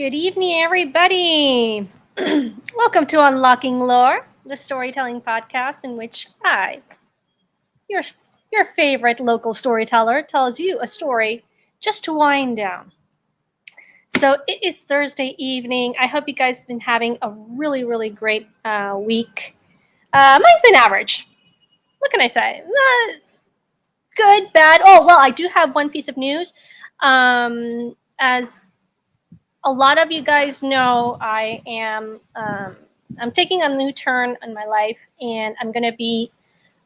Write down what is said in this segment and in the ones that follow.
Good evening, everybody. Welcome to Unlocking Lore, the storytelling podcast in which your, your favorite local storyteller, tells you a story just to wind down. So it is Thursday evening. I hope you guys have been having a really, really great week. Mine's been average. What can I say? Good, bad. Oh, well, I do have one piece of news. As a lot of you guys know, I am I'm taking a new turn in my life, and I'm going to be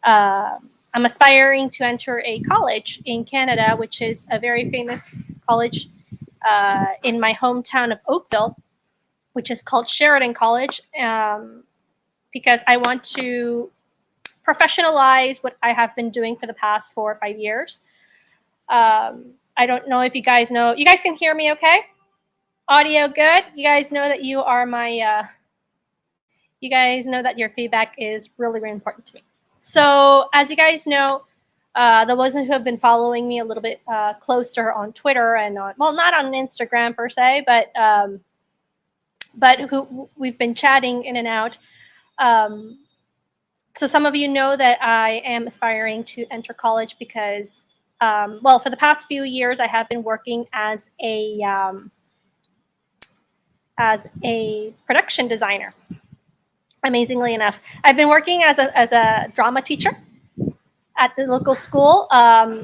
I'm aspiring to enter a college in Canada, which is a very famous college in my hometown of Oakville, which is called Sheridan College, because I want to professionalize what I have been doing for the past 4 or 5 years. I don't know if you guys know. You guys can hear me okay? Audio good? You guys know that you are my, you guys know that your feedback is really, really important to me. So as you guys know, the ones who have been following me a little bit closer on Twitter and on, well, not on Instagram per se, but who we've been chatting in and out. So some of you know that I am aspiring to enter college because, well, for the past few years, I have been working as a production designer. Amazingly enough, I've been working as a drama teacher at the local school.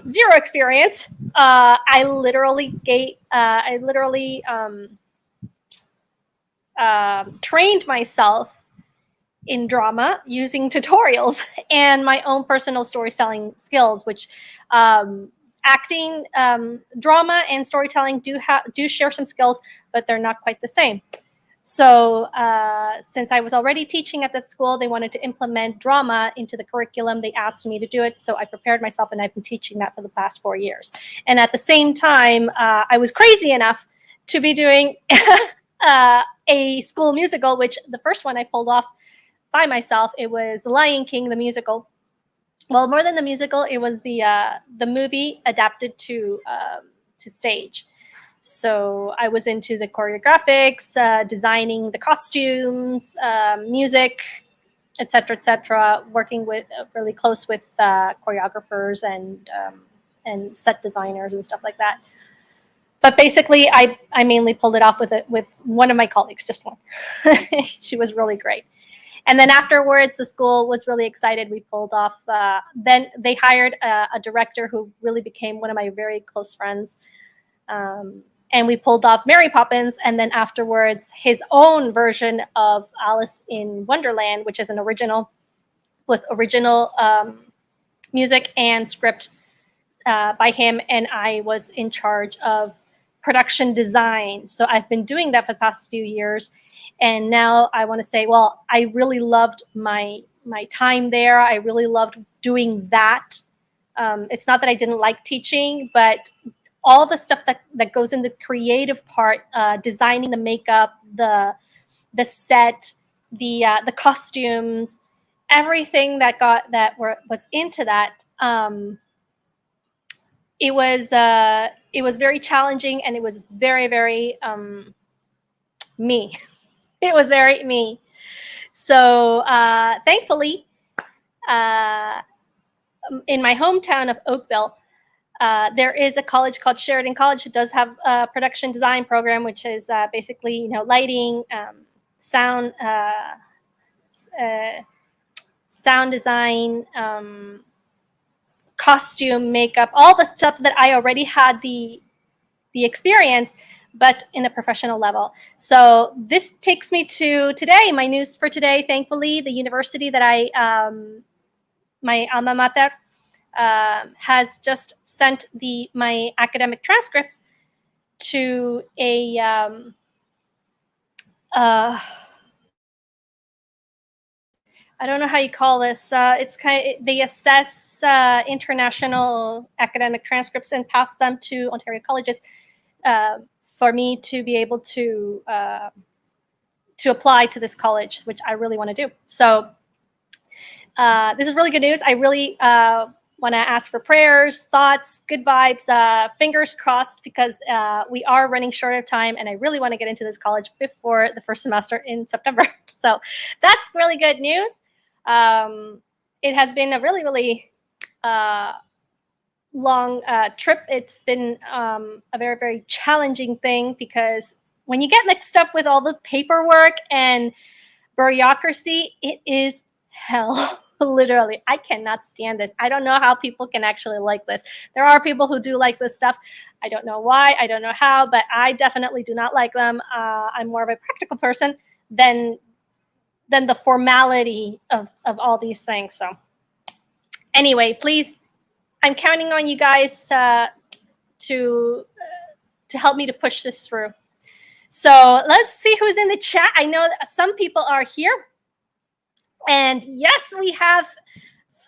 Zero experience. I literally trained myself in drama using tutorials and my own personal storytelling skills, which acting, drama, and storytelling do share some skills, but they're not quite the same. So since I was already teaching at that school, they wanted to implement drama into the curriculum. They asked me to do it, so I prepared myself, and I've been teaching that for the past 4 years. And at the same time, I was crazy enough to be doing a school musical, which the first one I pulled off by myself. It was The Lion King, the musical. Well, more than the musical, it was the movie adapted to stage. So I was into the choreographics, designing the costumes, music, etc., working with really close with choreographers and set designers and stuff like that. But basically, I mainly pulled it off with one of my colleagues, just one. She was really great. And then afterwards, the school was really excited. We pulled off. Then they hired a director who really became one of my very close friends. And we pulled off Mary Poppins, and then afterwards, his own version of Alice in Wonderland, which is an original with original music and script by him. And I was in charge of production design. So I've been doing that for the past few years. And now I want to say, well, I really loved my time there. I really loved doing that. It's not that I didn't like teaching, but all the stuff that goes in the creative part, designing the makeup, the set, the costumes, everything that was into that. It was very challenging, and it was very, very me. It was very me. So thankfully, in my hometown of Oakville, there is a college called Sheridan College. It does have a production design program, which is basically, lighting, sound design, costume, makeup, all the stuff that I already had the experience, but in a professional level. So this takes me to today, my news for today. Thankfully, the university that my alma mater, has just sent my academic transcripts to a I don't know how you call this. It's they assess international academic transcripts and pass them to Ontario colleges for me to be able to apply to this college, which I really want to do. So this is really good news. I really want to ask for prayers, thoughts, good vibes, fingers crossed, because we are running short of time, and I really want to get into this college before the first semester in September. So that's really good news. It has been a really, really long trip. It's been a very, very challenging thing, because when you get mixed up with all the paperwork and bureaucracy, it is hell. Literally, I cannot stand this. I don't know how people can actually like this. There are people who do like this stuff. I don't know why. I don't know how, but I definitely do not like them. I'm more of a practical person than the formality of all these things. So anyway, please, I'm counting on you guys to help me to push this through. So let's see who's in the chat. I know that some people are here. And yes, we have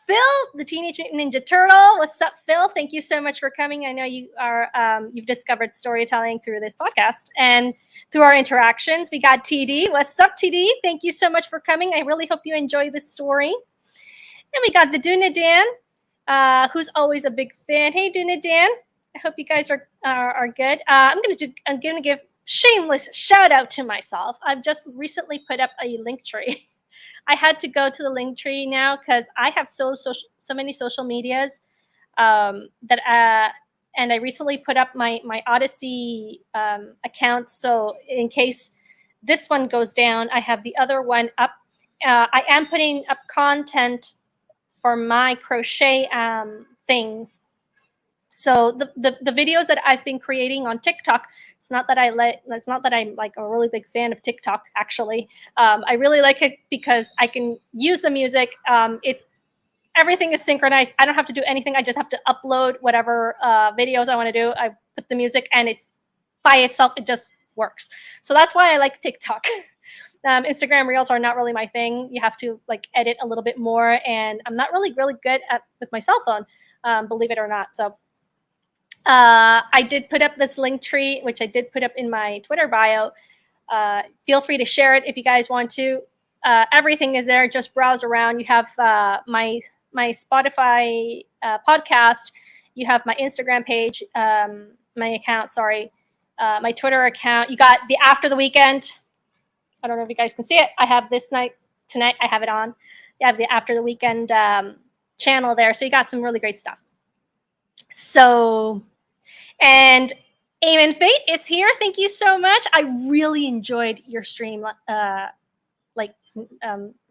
Phil, the Teenage Mutant Ninja Turtle. What's up, Phil? Thank you so much for coming. I know you are you've discovered storytelling through this podcast and through our interactions. We got TD. What's up, TD? Thank you so much for coming. I really hope you enjoy this story. And we got the Dunadan, who's always a big fan. Hey, Dunadan. I hope you guys are good. I'm gonna give shameless shout out to myself. I've just recently put up a link tree. I had to go to the link tree now because I have so many social medias that and I recently put up my Odyssey account. So in case this one goes down, I have the other one up. I am putting up content for my crochet things. So the videos that I've been creating on TikTok, it's not that I'm like a really big fan of TikTok, actually. I really like it because I can use the music. Everything is synchronized. I don't have to do anything. I just have to upload whatever videos I want to do. I put the music, and it's by itself. It just works. So that's why I like TikTok. Instagram Reels are not really my thing. You have to like edit a little bit more, and I'm not really good with my cell phone, believe it or not. So I did put up this link tree, which I did put up in my Twitter bio. Feel free to share it if you guys want to. Everything is there. Just browse around. You have my Spotify podcast. You have my Instagram page, my account. Sorry, my Twitter account. You got the After the Weekend. I don't know if you guys can see it. I have tonight. I have it on. You have the After the Weekend channel there. So you got some really great stuff. So, and Amen Fate is here. Thank you so much. I really enjoyed your stream,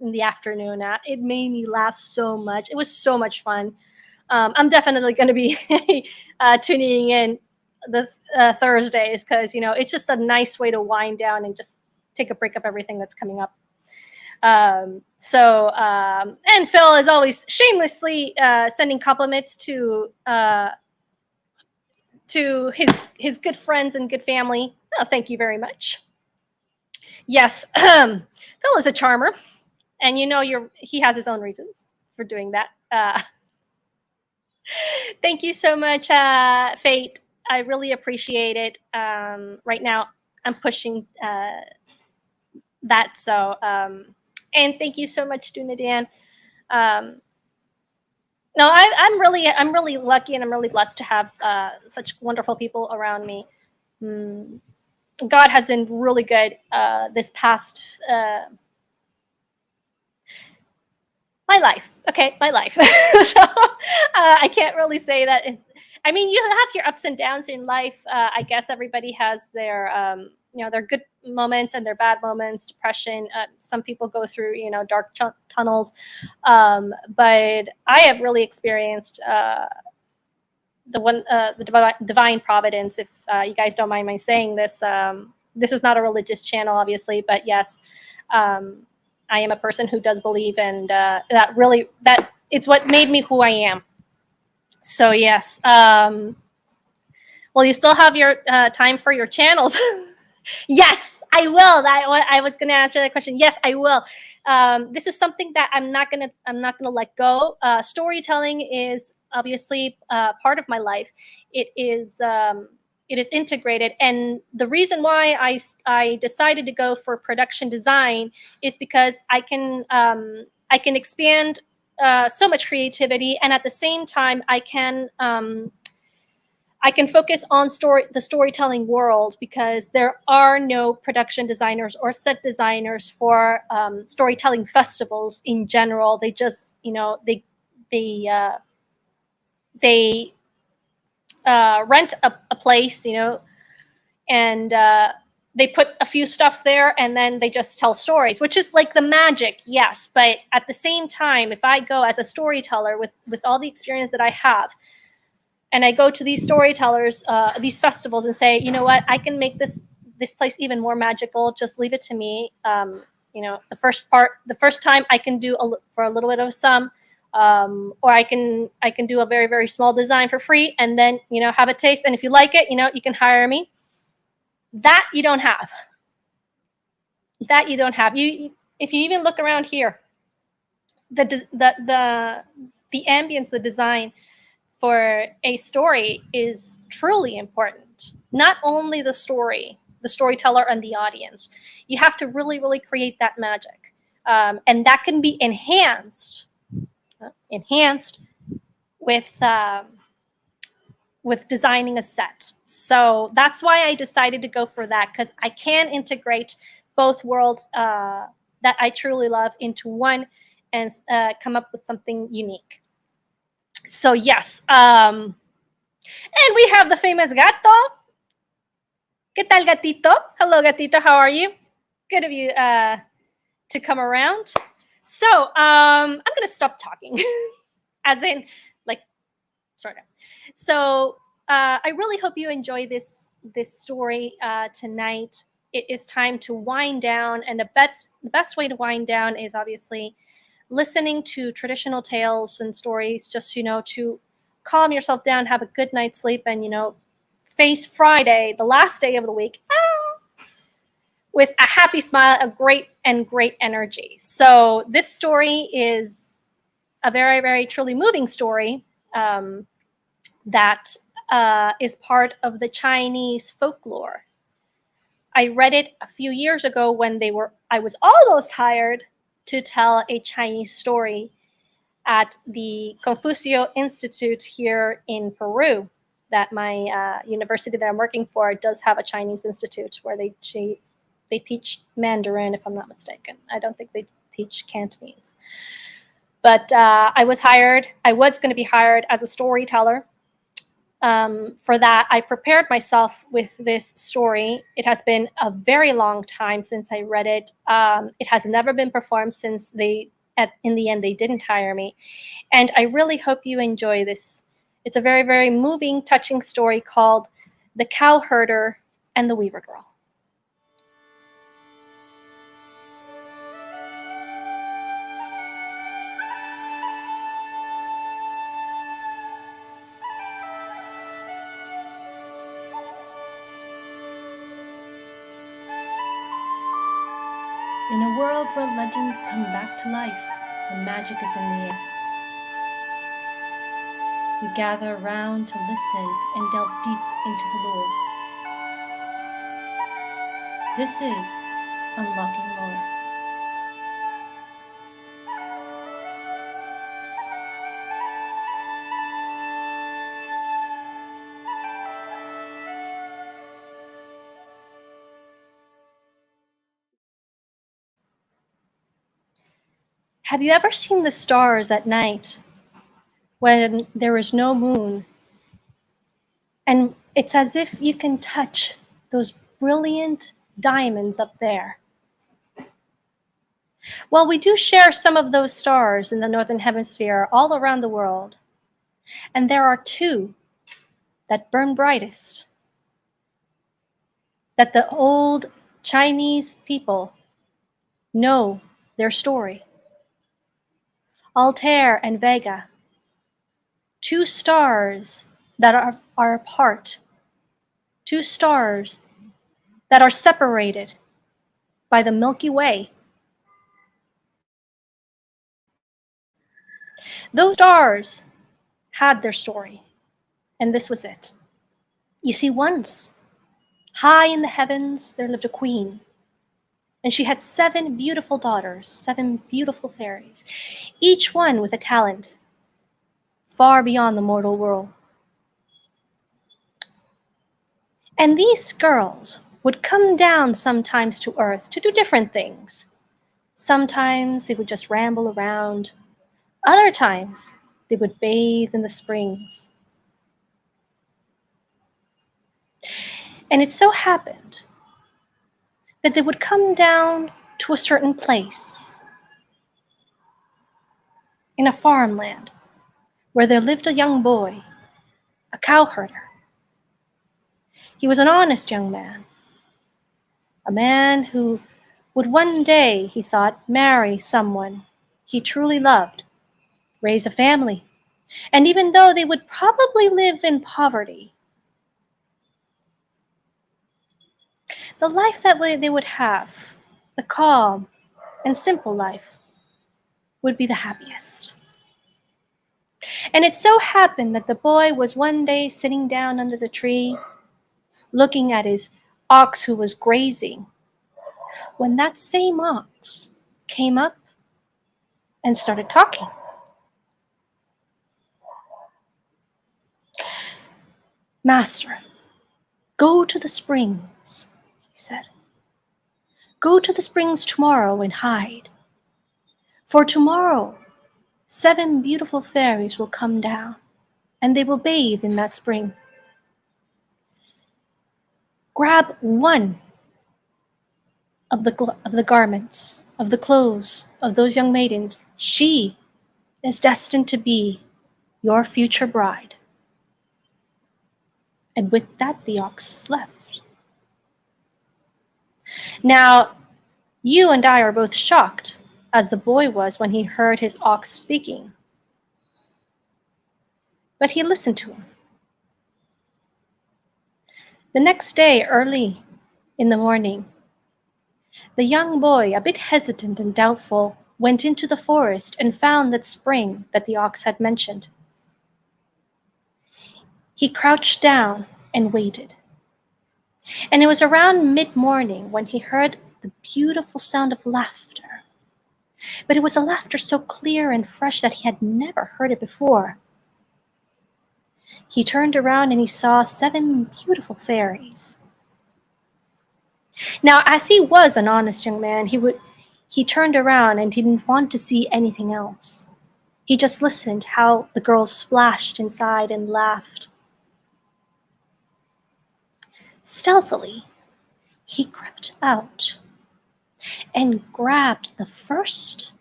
in the afternoon. It made me laugh so much. It was so much fun. I'm definitely going to be tuning in the Thursdays, because it's just a nice way to wind down and just take a break of everything that's coming up. And Phil is always shamelessly sending compliments to his good friends and good family. Oh, thank you very much. Yes, Phil is a charmer, and he has his own reasons for doing that. Thank you so much, Fate. I really appreciate it. Right now, I'm pushing that. So, and thank you so much, Dunadan. No, I'm really lucky, and I'm really blessed to have such wonderful people around me. God has been really good this past my life. Okay, my life. So I can't really say that. I mean, you have your ups and downs in life. I guess everybody has their their good moments and their bad moments, depression. Some people go through, dark tunnels. But I have really experienced the divine providence. If you guys don't mind my saying this, this is not a religious channel, obviously, but yes, I am a person who does believe, and that it's what made me who I am. So yes. Well, you still have your time for your channels. Yes, I will. I was going to answer that question. Yes, I will. This is something that I'm not gonna let go. Storytelling is obviously part of my life. It is integrated, and the reason why I decided to go for production design is because I can expand so much creativity, and at the same time, I can focus on the storytelling world, because there are no production designers or set designers for storytelling festivals in general. They just, they rent a place, and they put a few stuff there, and then they just tell stories, which is like the magic, yes. But at the same time, if I go as a storyteller with all the experience that I have, and I go to these storytellers, these festivals, and say, you know what, I can make this place even more magical. Just leave it to me. The first time I can do for a little bit of a sum, or I can do a very, very small design for free, and then have a taste. And if you like it, you can hire me. That you don't have. That you don't have. If you even look around here, the ambience, the design for a story is truly important. Not only the story, the storyteller, and the audience. You have to really, really create that magic, and that can be enhanced with designing a set. So that's why I decided to go for that, because I can integrate both worlds that I truly love into one, and come up with something unique. So yes, and we have the famous gato. ¿Qué tal, gatito? Hello, gatito. How are you? Good of you to come around. So I'm gonna stop talking, as in, like, sort of. So I really hope you enjoy this story tonight. It is time to wind down, and the best way to wind down is obviously listening to traditional tales and stories, just to calm yourself down, have a good night's sleep, and face Friday, the last day of the week, with a happy smile, a great energy. So this story is a very, very truly moving story that is part of the Chinese folklore. I read it a few years ago when I was almost hired to tell a Chinese story at the Confucio Institute here in Peru. That my university that I'm working for does have a Chinese institute where they teach Mandarin, if I'm not mistaken. I don't think they teach Cantonese. But I was going to be hired as a storyteller. For that, I prepared myself with this story. It has been a very long time since I read it. It has never been performed since in the end, they didn't hire me. And I really hope you enjoy this. It's a very, very moving, touching story called The Cowherder and the Weaver Girl. In a world where legends come back to life and magic is in the air, we gather around to listen and delve deep into the lore. This is Unlocking Lore. Have you ever seen the stars at night when there is no moon? And it's as if you can touch those brilliant diamonds up there. Well, we do share some of those stars in the Northern Hemisphere all around the world. And there are two that burn brightest, that the old Chinese people know their story. Altair and Vega, two stars that are apart, two stars that are separated by the Milky Way. Those stars had their story, and this was it. You see, once, high in the heavens, there lived a queen. And she had 7 beautiful daughters, 7 beautiful fairies, each one with a talent far beyond the mortal world. And these girls would come down sometimes to Earth to do different things. Sometimes they would just ramble around. Other times they would bathe in the springs. And it so happened that they would come down to a certain place in a farmland where there lived a young boy, a cowherder. He was an honest young man, a man who would one day, he thought, marry someone he truly loved, raise a family, and even though they would probably live in poverty, the life that they would have, the calm and simple life, would be the happiest. And it so happened that the boy was one day sitting down under the tree, looking at his ox who was grazing, when that same ox came up and started talking. "Master, go to the springs," he said. "Go to the springs tomorrow and hide. For tomorrow, 7 beautiful fairies will come down, and they will bathe in that spring. Grab one of the garments, of the clothes of those young maidens. She is destined to be your future bride." And with that, the ox left. Now, you and I are both shocked, as the boy was when he heard his ox speaking. But he listened to him. The next day, early in the morning, the young boy, a bit hesitant and doubtful, went into the forest and found that spring that the ox had mentioned. He crouched down and waited. And it was around mid-morning when he heard the beautiful sound of laughter. But it was a laughter so clear and fresh that he had never heard it before. He turned around and he saw 7 beautiful fairies. Now, as he was an honest young man, he turned around and he didn't want to see anything else. He just listened how the girls splashed inside and laughed. Stealthily, he crept out and grabbed the first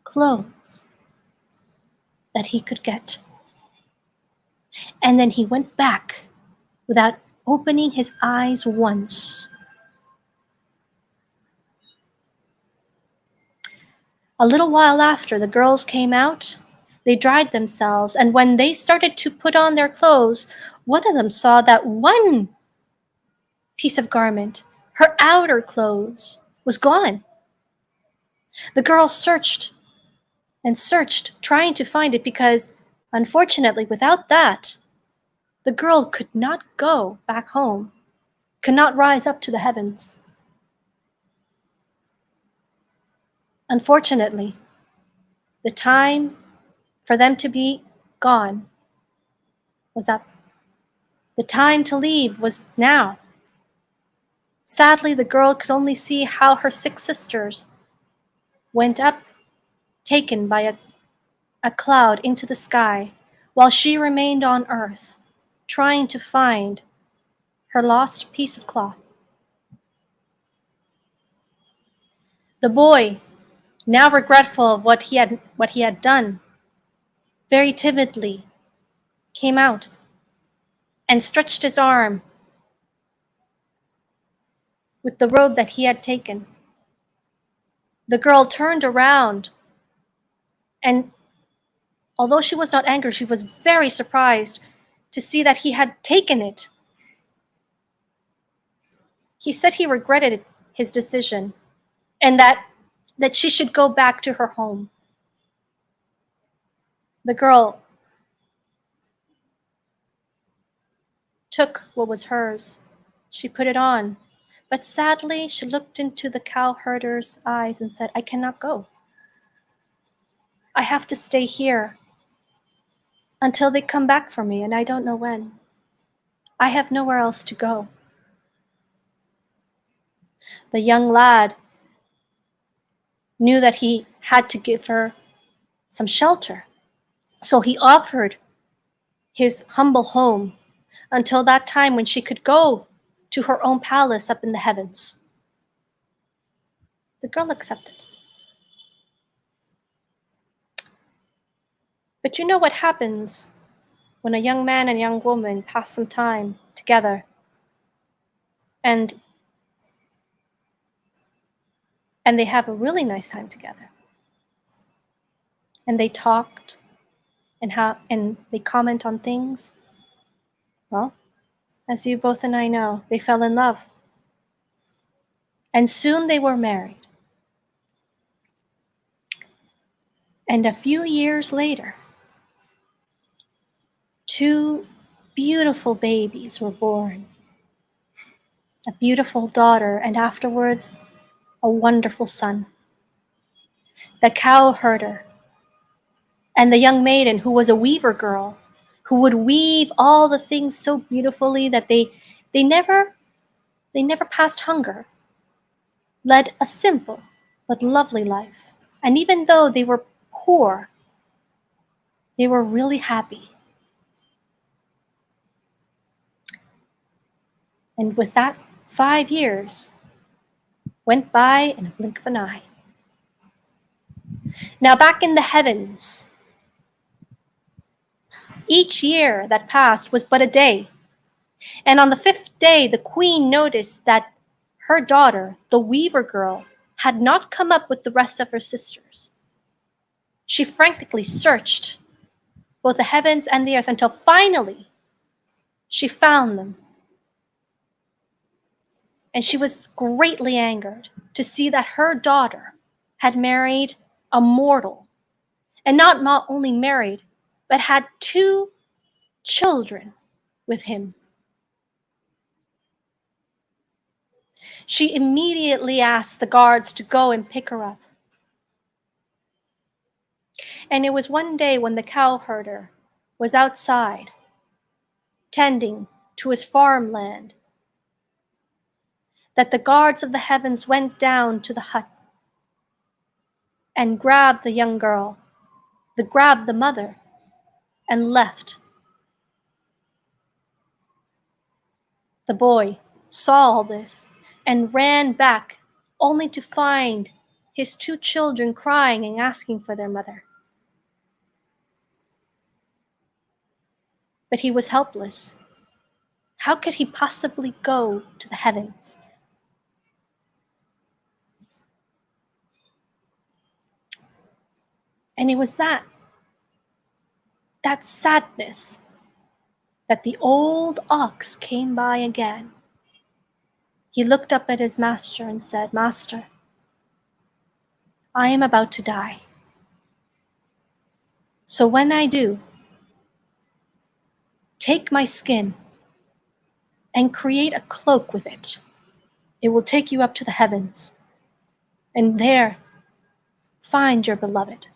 clothes that he could get. And then he went back without opening his eyes once. A little while after, the girls came out. They dried themselves, and when they started to put on their clothes, one of them saw that one piece of garment, her outer clothes, was gone. The girls searched and searched, trying to find it, because, unfortunately, without that, the girl could not go back home, could not rise up to the heavens. Unfortunately, the time for them to be gone was up. The time to leave was now. Sadly, the girl could only see how her 6 sisters went up, taken by a cloud into the sky, while she remained on earth, trying to find her lost piece of cloth. The boy, now regretful of what he had done, very timidly came out and stretched his arm with the robe that he had taken. The girl turned around, and although she was not angry, she was very surprised to see that he had taken it. He said he regretted his decision and that she should go back to her home. The girl took what was hers. She put it on, But sadly, she looked into the cowherder's eyes and said, I cannot go. I have to stay here until they come back for me, and I don't know when. I have nowhere else to go. The young lad knew that he had to give her some shelter, so he offered his humble home until that time when she could go to her own palace up in the heavens. The girl accepted. But you know what happens when a young man and young woman pass some time together and they have a really nice time together. And they talked and they comment on things. Well, as you both and I know, they fell in love. And soon they were married. And a few years later, 2 beautiful babies were born. A beautiful daughter, and afterwards, a wonderful son. The cowherder and the young maiden who was a weaver girl, who would weave all the things so beautifully that they never passed hunger, led a simple but lovely life. And even though they were poor, they were really happy. And with that, 5 years went by in a blink of an eye. Now back in the heavens, each year that passed was but a day. And on the 5th day, the queen noticed that her daughter, the weaver girl, had not come up with the rest of her sisters. She frantically searched both the heavens and the earth until finally she found them. And she was greatly angered to see that her daughter had married a mortal, and not only married, but had 2 children with him. She immediately asked the guards to go and pick her up. And it was one day when the cowherder was outside tending to his farmland that the guards of the heavens went down to the hut and grabbed the young girl, grabbed the mother, and left. The boy saw all this and ran back, only to find his 2 children crying and asking for their mother. But he was helpless. How could he possibly go to the heavens? And it was that sadness that the old ox came by again. He looked up at his master and said, Master, I am about to die. So when I do, take my skin and create a cloak with it. It will take you up to the heavens, and there find your beloved.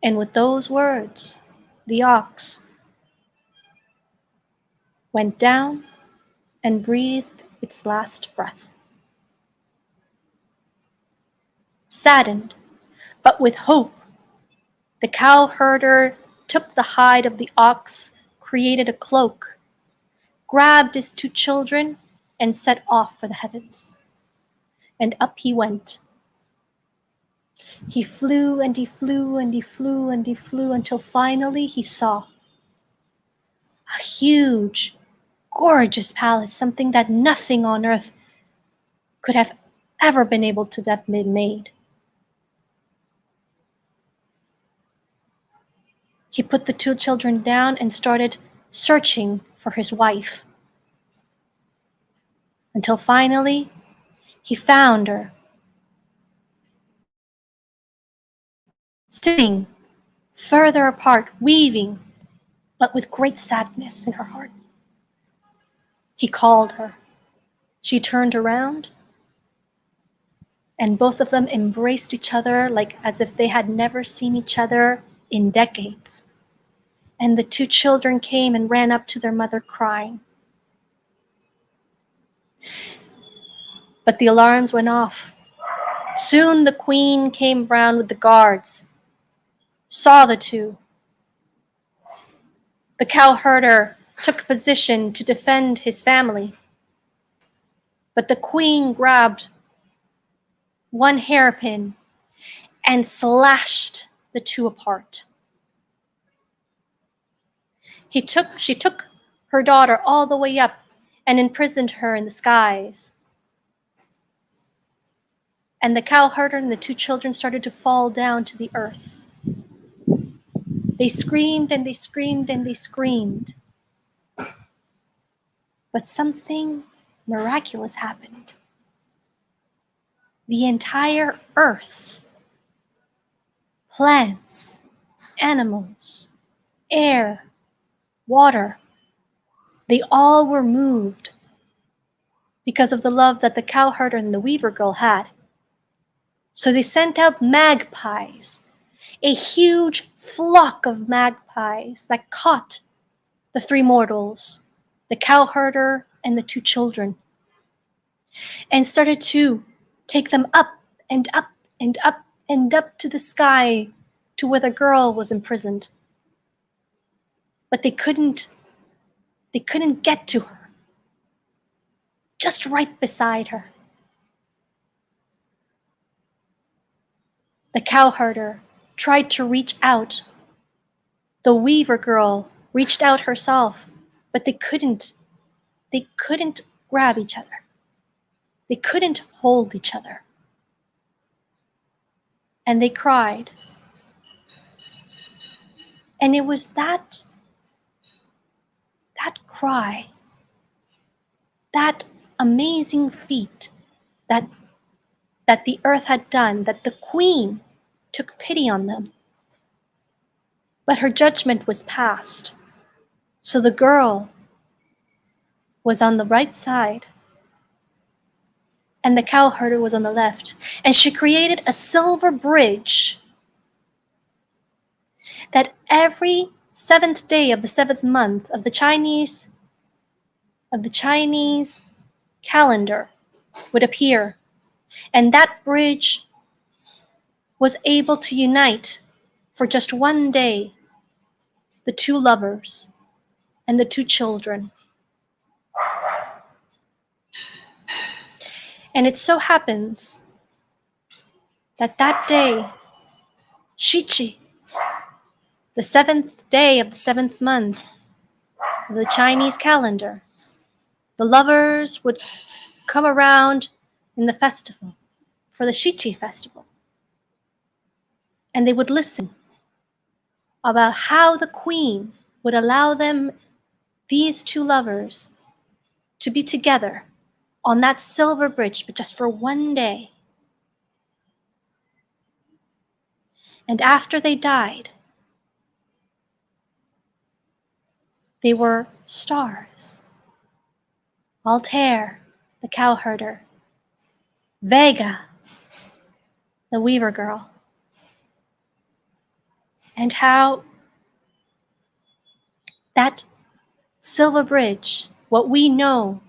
And with those words, the ox went down and breathed its last breath. Saddened, but with hope, the cowherder took the hide of the ox, created a cloak, grabbed his 2 children, and set off for the heavens. And up he went. He flew and he flew and he flew and he flew until finally he saw a huge, gorgeous palace, something that nothing on earth could have ever been able to have been made. He put the 2 children down and started searching for his wife, until finally he found her, sitting further apart, weaving, but with great sadness in her heart. He called her. She turned around, and both of them embraced each other like as if they had never seen each other in decades. And the two children came and ran up to their mother crying. But the alarms went off. Soon the queen came round with the guards, saw the two. The cowherder took position to defend his family. But the queen grabbed one hairpin and slashed the two apart. She took her daughter all the way up and imprisoned her in the skies. And the cowherder and the two children started to fall down to the earth. They screamed and they screamed and they screamed. But something miraculous happened. The entire earth, plants, animals, air, water, they all were moved because of the love that the cowherder and the weaver girl had. So they sent out magpies, a huge flock of magpies that caught the three mortals, the cowherder and the two children, and started to take them up and up and up and up to the sky to where the girl was imprisoned. But they couldn't get to her, just right beside her. The cowherder tried to reach out. The weaver girl reached out herself, but they couldn't grab each other. They couldn't hold each other. And they cried. And it was that cry, that amazing feat that the earth had done, that the queen took pity on them. But her judgment was passed. So the girl was on the right side, and the cowherder was on the left. And she created a silver bridge that every 7th day of the 7th month of the Chinese calendar would appear. And that bridge was able to unite for just one day the two lovers and the two children. And it so happens that day, Shichi, the 7th day of the 7th month of the Chinese calendar, the lovers would come around in the festival, for the Shichi festival. And they would listen about how the queen would allow them, these two lovers, to be together on that silver bridge, but just for one day. And after they died, they were stars. Altair, the cowherder, Vega, the weaver girl, and how that silver bridge, what we know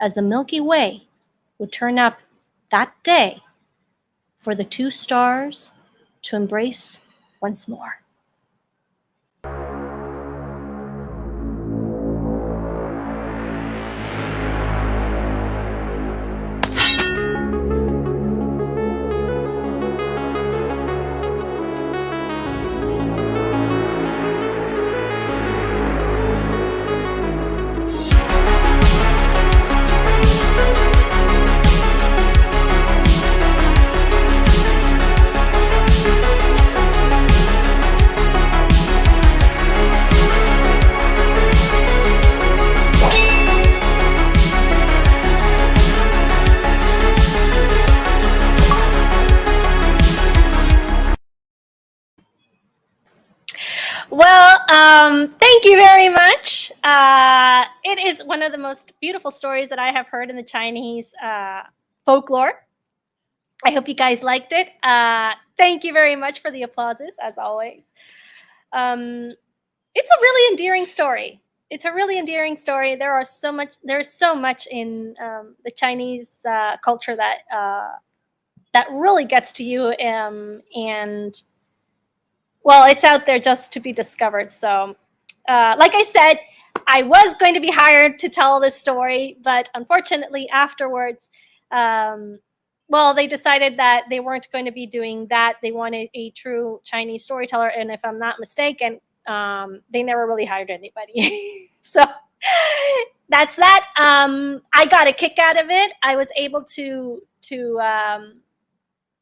as the Milky Way, would turn up that day for the two stars to embrace once more. Well, thank you very much. It is one of the most beautiful stories that I have heard in the Chinese folklore. I hope you guys liked it. Thank you very much for the applauses, as always. It's a really endearing story. It's a really endearing story. There's so much in the Chinese culture that really gets to you, and well, it's out there just to be discovered. So, like I said, I was going to be hired to tell this story, but unfortunately, afterwards, well, they decided that they weren't going to be doing that. They wanted a true Chinese storyteller, and if I'm not mistaken, they never really hired anybody. So that's that. I got a kick out of it. I was able to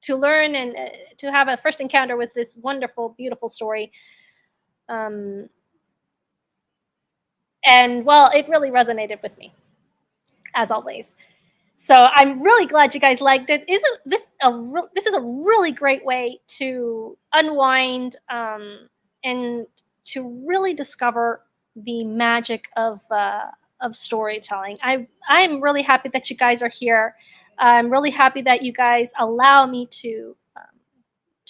learn and to have a first encounter with this wonderful, beautiful story. And well, it really resonated with me, as always. So I'm really glad you guys liked it. Isn't this this is a really great way to unwind and to really discover the magic of storytelling. I'm really happy that you guys are here. I'm really happy that you guys allow me to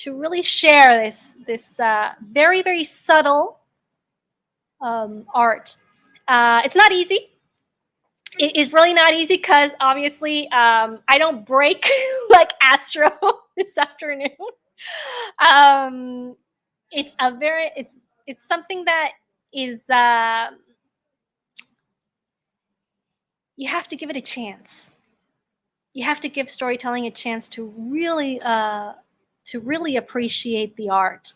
really share this very, very subtle art. It's not easy. It is really not easy because obviously I don't break like Astro this afternoon. It's a very it's something that is you have to give it a chance. You have to give storytelling a chance to really appreciate the art.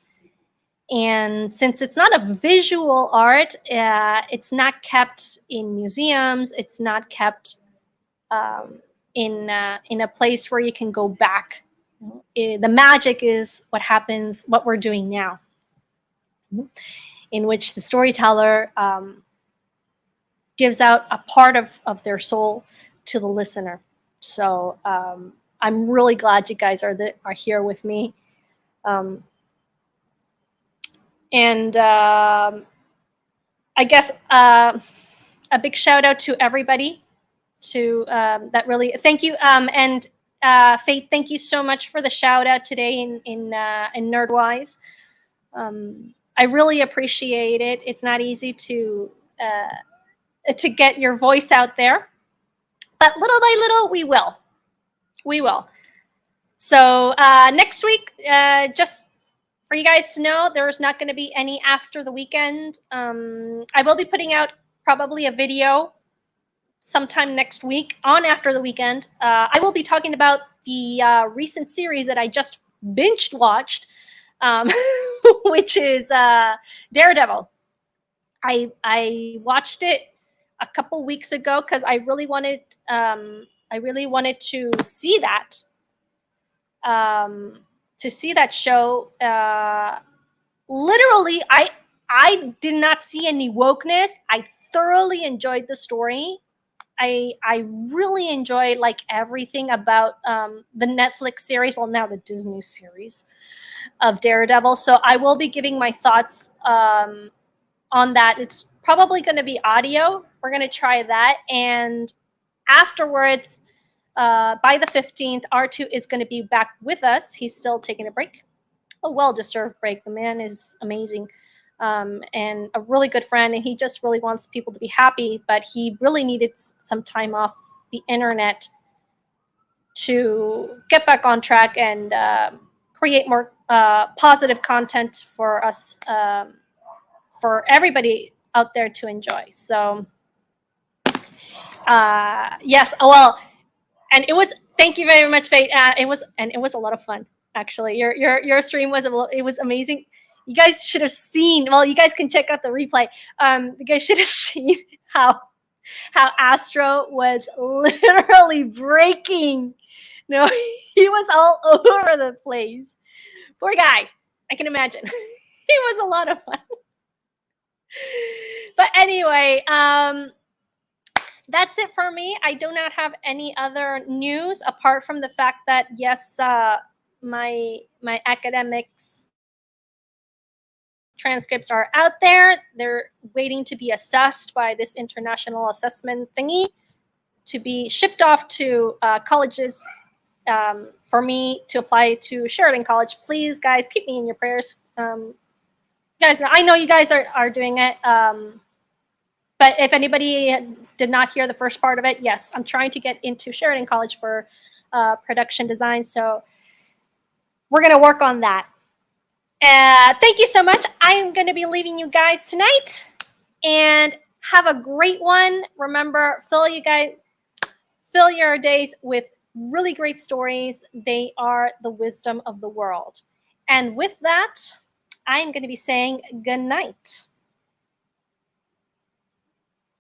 And since it's not a visual art, it's not kept in museums. It's not kept in a place where you can go back. The magic is what happens, what we're doing now, in which the storyteller gives out a part of their soul to the listener. So I'm really glad you guys are here with me. And I guess a big shout out to everybody to that really thank you and Faith, thank you so much for the shout out today in Nerdwise. I really appreciate it. It's not easy to get your voice out there, but little by little we will. So next week, just for you guys to know, there's not going to be any after the weekend. I will be putting out probably a video sometime next week on after the weekend. I will be talking about the recent series that I just binge watched, which is Daredevil. I watched it a couple weeks ago because I really wanted to see that show. Literally, I did not see any wokeness. I thoroughly enjoyed the story. I really enjoy like everything about the Netflix series, well now the Disney series of Daredevil. So I will be giving my thoughts on that. It's probably going to be audio. We're going to try that, and afterwards, by the 15th, R2 is going to be back with us. He's still taking a break, a well-deserved break. The man is amazing. And a really good friend, and he just really wants people to be happy, but he really needed some time off the internet to get back on track and create more positive content for us, for everybody out there to enjoy. So yes, well, and it was, thank you very much, Faith. It was a lot of fun, actually. Your stream was amazing. You guys should have seen. Well, you guys can check out the replay. You guys should have seen how Astro was literally breaking. No, he was all over the place. Poor guy. I can imagine. It was a lot of fun. But anyway, that's it for me. I do not have any other news apart from the fact that yes, my academics transcripts are out there. They're waiting to be assessed by this international assessment thingy to be shipped off to colleges for me to apply to Sheridan College. Please, guys, keep me in your prayers. Guys, I know you guys are doing it. But if anybody did not hear the first part of it, yes, I'm trying to get into Sheridan College for production design. So we're going to work on that. Thank you so much. I'm going to be leaving you guys tonight. And have a great one. Remember, fill your days with really great stories. They are the wisdom of the world. And with that, I'm going to be saying good night.